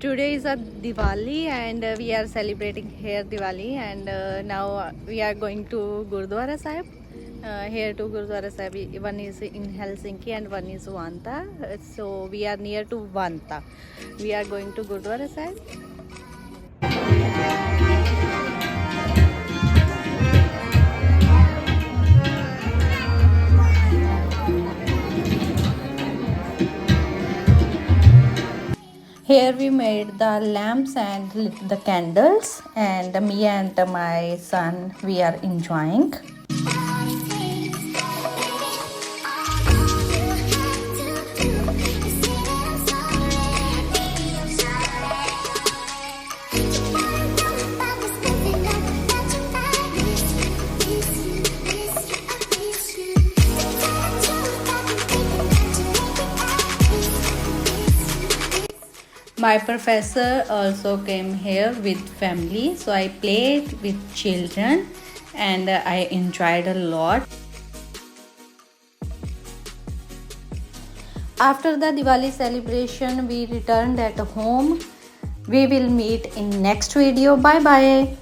Today is a Diwali and we are celebrating here Diwali, and now we are going to Gurdwara Sahib. Here to Gurdwara Sahib, one is in Helsinki and one is Vanta. So we are near to Vanta. We are going to Gurdwara Sahib. Here we made the lamps and lit the candles, and me and my son we are enjoying. My professor also came here with family, so I played with children and I enjoyed a lot. After the Diwali celebration, we returned at home. We will meet in next video. Bye bye.